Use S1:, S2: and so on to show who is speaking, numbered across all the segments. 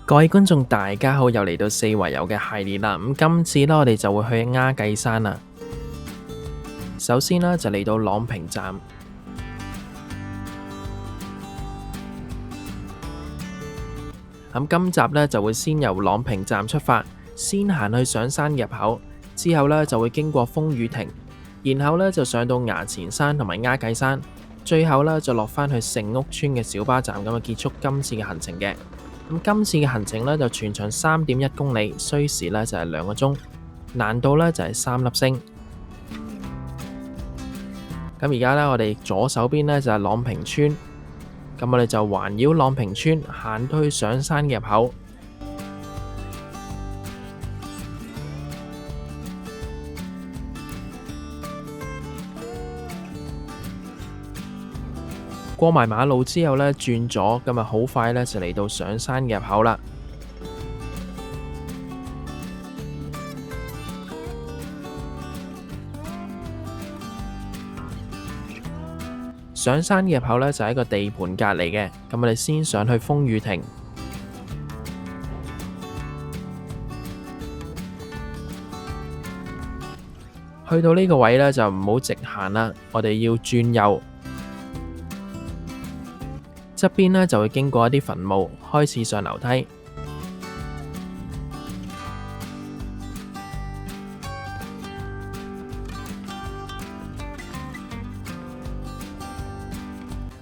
S1: 各位觀眾，大家好，又嚟到四圍遊嘅系列啦。今次呢，我哋就會去鴉髻山啦。首先呢，就嚟到朗屏站。今集呢，就會先由朗屏站出發，先行去上山入口，之後呢，就會經過風雨亭，然後呢，就上到衙前山同埋鴉髻山，最後呢，就落返去成屋村嘅小巴站，咁啊結束今次嘅行程嘅。今次嘅行程呢，就全長3.1公里，需時呢就係2個鐘，難度呢就係3粒星。咁而家呢，我哋左手邊呢就係朗屏村，咁我哋就環繞朗屏村行到去上山入口。過埋馬路之後呢，轉左，咁啊好快呢就嚟到上山入口啦。上山入口呢就係一個地盤隔離嘅，咁我哋先上去風雨亭。去到呢個位呢，就唔好直行啦，我哋要轉右。側邊呢就會經過一啲墳墓，開始上樓梯。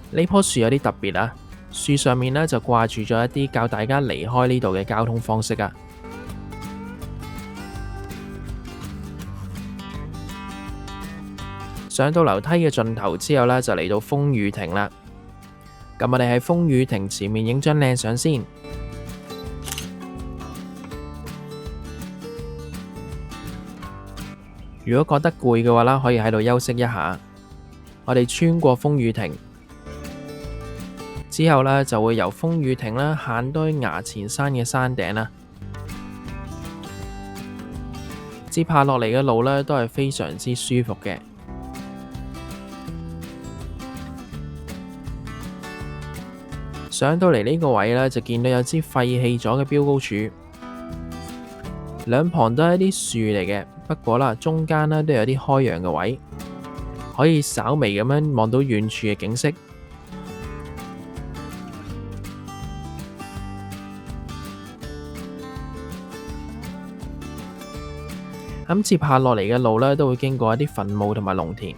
S1: 呢棵樹有啲特別啊，樹上面呢就掛住咗一啲教大家離開呢度嘅交通方式啊。上到樓梯嘅盡頭之後呢，就嚟到風雨亭啦。咁我哋喺風雨亭前面影張靚相先。如果覺得攰嘅話啦，可以喺度休息一下。我哋穿過風雨亭之後呢，就會由風雨亭啦行到去衙前山嘅山頂啦。接下落嚟嘅路呢，都係非常之舒服嘅。上到嚟呢個位呢，就見到有支廢棄咗嘅標高柱，兩旁都係一啲樹嚟嘅，不過啦，中間呢都有啲開揚嘅位，可以稍微咁樣望到遠處嘅景色。接下落嚟嘅路呢，都會經過一啲墳墓同埋農田，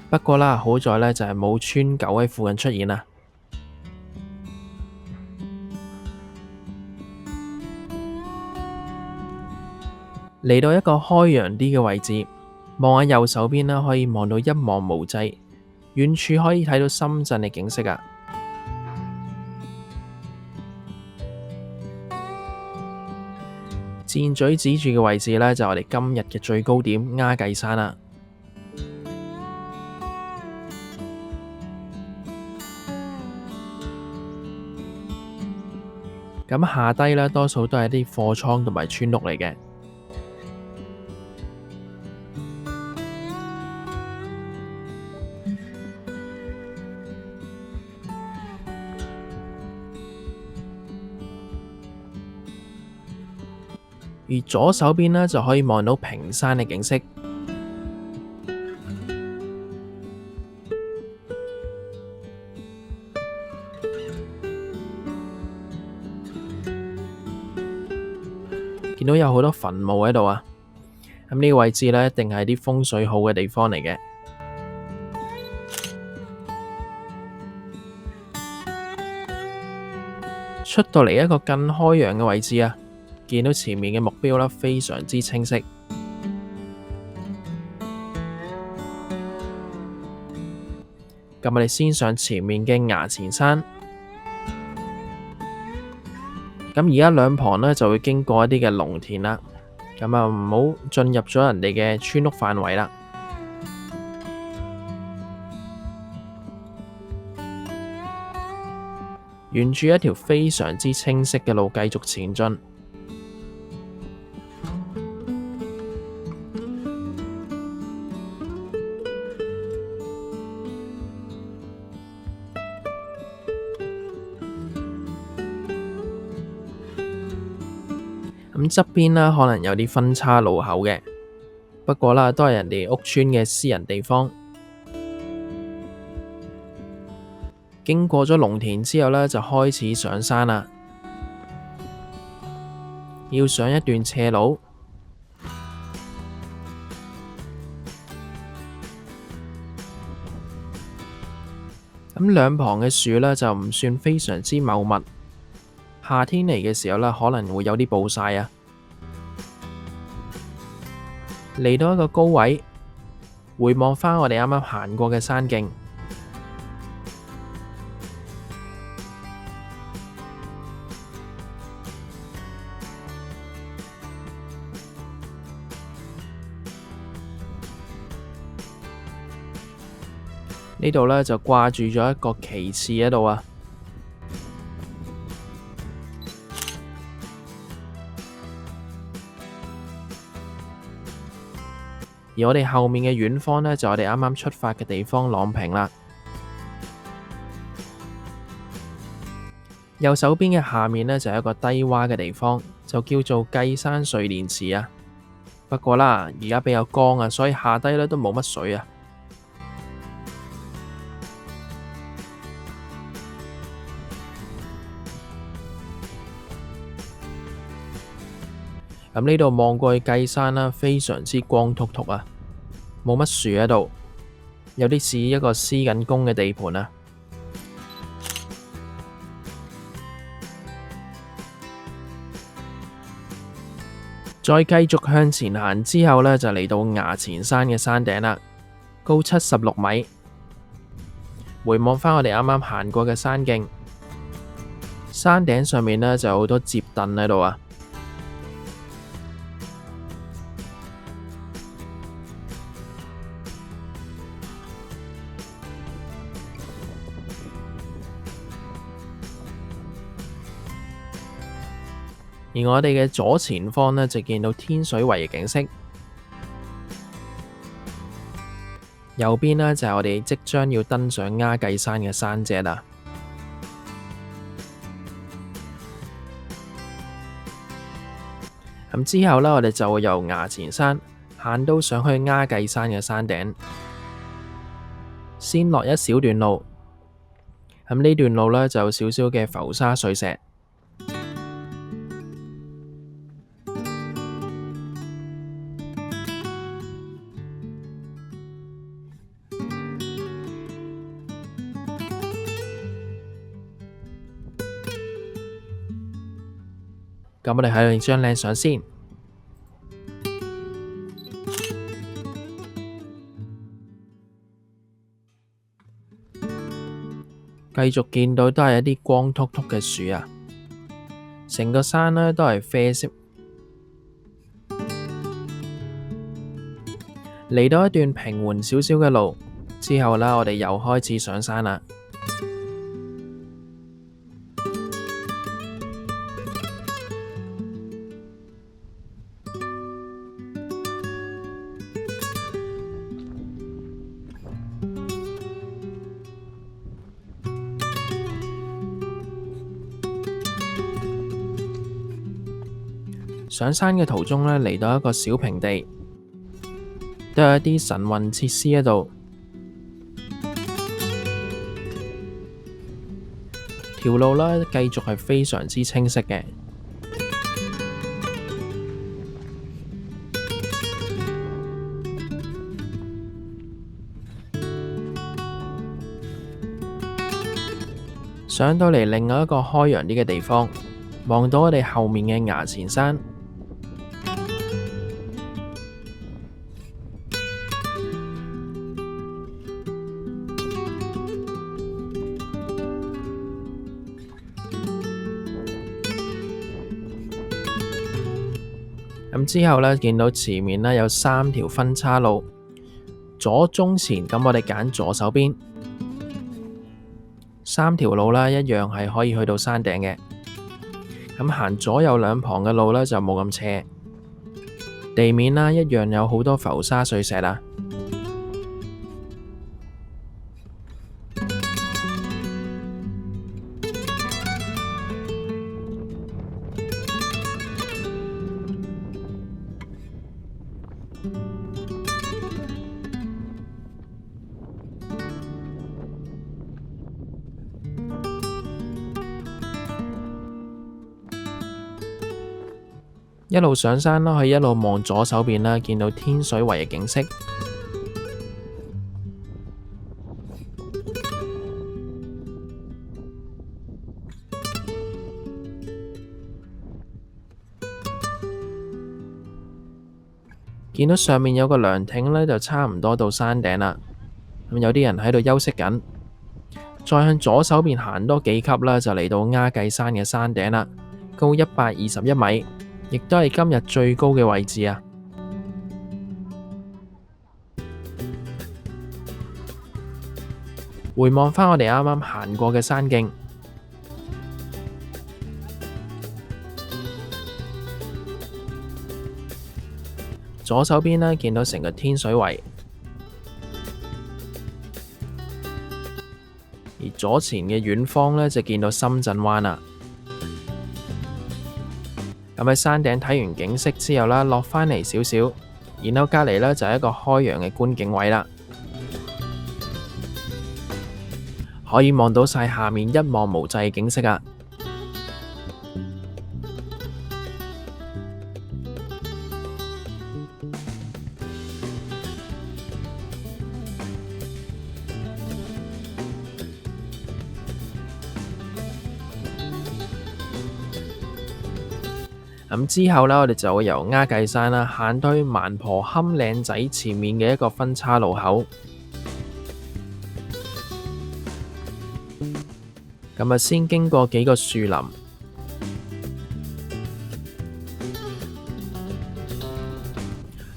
S1: 不過啦，好在呢，就係冇村狗喺附近出現啦。嚟到一個開揚啲嘅位置，望下右手邊啦，可以望到一望無際，遠處可以睇到深圳嘅景色啊！箭嘴指住嘅位置呢，就係我哋今日嘅最高點鴉髻山啦。咁下低呢，多數都係啲貨倉同埋村屋嚟嘅。而左手邊呢，就可以望到屏山嘅景色。見到有好多墳墓喺度啊！咁呢個位置呢，一定係啲風水好嘅地方嚟嘅。出到嚟一個更開揚嘅位置啊！見到前面嘅目標啦，非常之清晰。咁我哋先上前面嘅衙前山。咁而家兩旁呢，就會經過一啲嘅農田啦。咁啊，唔好進入咗人哋嘅村屋範圍啦。沿住一條非常之清晰嘅路繼續前進。咁側邊啦，可能有啲分叉路口嘅，不過啦，都係人哋屋村嘅私人地方。經過咗農田之後呢，就開始上山啦，要上一段斜路。咁兩旁嘅樹呢，就唔算非常之茂密，夏天嚟嘅時候呢，可能會有啲暴曬啊。嚟到一個高位，回望返我哋啱啱行過嘅山徑，呢度呢，就掛住咗一個旗幟喺度啊。而我哋後面嘅遠方呢，就我哋啱啱出發嘅地方朗屏啦。右手邊嘅下面呢，就有一個低窪嘅地方，就叫做計山水練池啊。不過啦，而家比較乾啊，所以下低呢都冇乜水啊。咁呢度望過去計山啦，非常之光禿禿啊，冇乜樹喺度，有啲似一個施緊工嘅地盤啊。再繼續向前行之後呢，就嚟到衙前山嘅山頂啦，高76米。回望返我哋啱啱行過嘅山徑，山頂上面呢，就有好多摺凳喺度啊。而我哋嘅左前方呢，就見到天水圍嘅景色，右邊呢，就係我哋即將要登上鴉髻山嘅山脊啦。咁之後呢，我哋就會由衙前山行到上去鴉髻山嘅山頂，先落一小段路。咁呢段路呢，就有少少嘅浮沙碎石。咁我哋喺度影張靚相先。繼續見到都係一啲光禿禿嘅樹啊，成個山呢都係啡色。嚟到一段平緩少少嘅路之後呢，我哋又開始上山啦。上山嘅途中呢，嚟到一個小平地，都有一啲晨運設施喺度。條路呢，繼續係非常之清晰嘅。上到嚟另外一個開揚啲嘅地方，望到我哋後面嘅衙前山。咁之後呢，見到前面呢有3條分叉路，左中前，咁我哋揀左手邊。3條路啦，一樣係可以去到山頂嘅。咁行左右兩旁嘅路呢，就冇咁斜，地面啦一樣有好多浮沙碎石啦。一路上山啦，可以一路望左手邊啦，見到天水圍嘅景色。見到上面有個涼亭呢，就差唔多到山頂啦。咁有啲人喺度休息緊。再向左手邊行多幾級啦，就嚟到鴉髻山嘅山頂啦，高121米，亦都係今日最高嘅位置啊！回望返我哋啱啱行過嘅山徑，左手邊呢，見到成個天水圍，而左前嘅遠方呢，就見到深圳灣啦。咁喺山頂睇完景色之後啦，落返嚟少少，然後隔籬呢，就係一個開揚嘅觀景位啦，可以望到晒下面一望無際嘅景色啊！咁之後呢，我哋就會由鴉髻山啦行到去蠻婆冚嶺仔前面嘅一個分岔路口。咁先經過幾個樹林，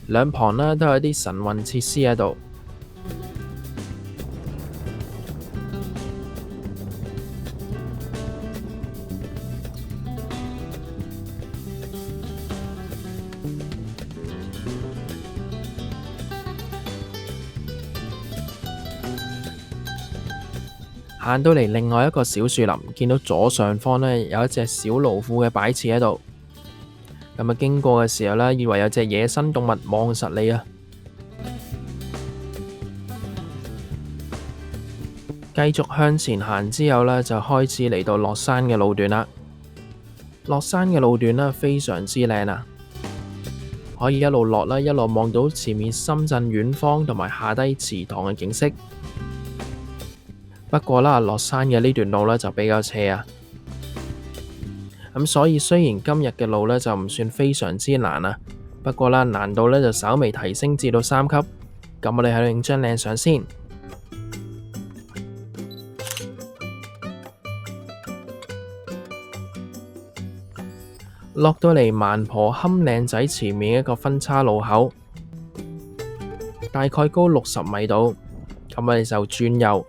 S1: 兩旁呢都有啲晨運設施喺度。行到嚟另外一個小樹林，見到左上方呢有一隻小老虎嘅擺設喺度。咁經過嘅時候呢，以為有隻野生動物望實你啊！繼續向前行之後呢，就開始嚟到落山嘅路段啦。落山嘅路段呢，非常之靚啊，可以一路落啦，一路望到前面深圳遠方同埋下低祠堂嘅景色。不過啦，落山嘅呢段路呢就比較斜啊，咁所以雖然今日嘅路呢就唔算非常之難啊，不過啦，難度呢就稍微提升至到3級。咁我哋喺度影張靚相先。落到嚟蠻婆冚嶺仔前面一個分岔路口，大概高60米度，咁我哋就轉右。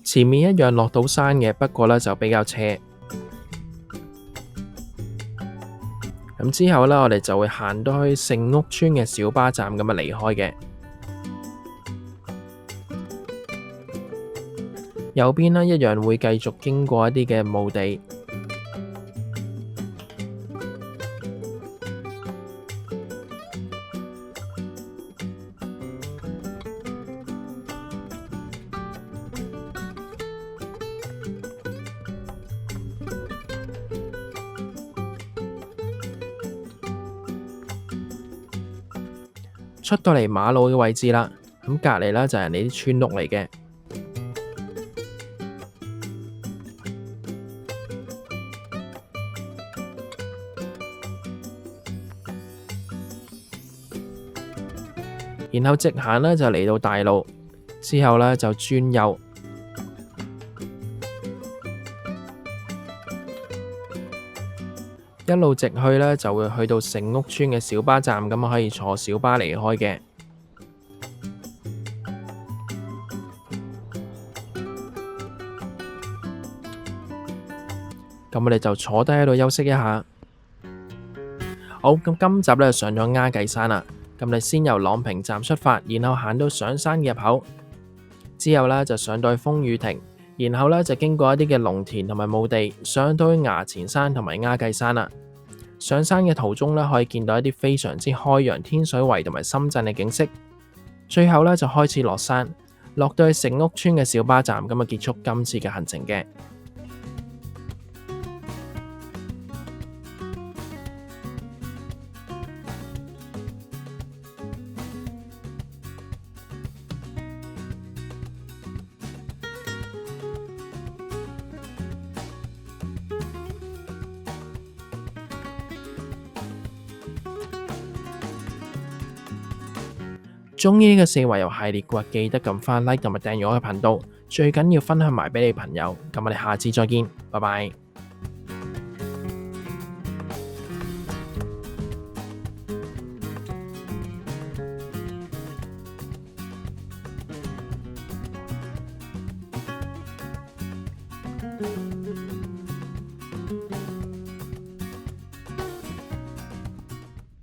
S1: 前面一樣落到山嘅，不過呢就比較斜。咁之後呢，我哋就會行到去成屋村嘅小巴站咁啊離開嘅。右邊呢，一樣會繼續經過一啲嘅墓地。出到嚟馬路嘅位置啦，咁隔籬呢就係人哋啲村屋嚟嘅。然後直行呢就嚟到大路，之後呢就轉右，一路直去呢就會去到成屋村嘅小巴站，咁可以坐小巴離開嘅。咁我哋就坐低喺度休息一下。好，咁今集呢上咗鴉髻山啦。咁你先由朗屏站出發，然後行到上山嘅入口，之後呢就上到去風雨亭，然後呢就經過一啲嘅農田同埋墓地，上到去衙前山同埋鴉髻山啦。上山嘅途中呢，可以見到一啲非常之開揚天水圍同埋深圳嘅景色。最後呢就開始落山，落到去成屋村嘅小巴站，咁啊結束今次嘅行程嘅。中意呢個四圍遊系列嘅話，記得撳翻 like 同埋訂閱我嘅頻道，最緊要分享埋俾你朋友。咁我哋下次再見，拜拜。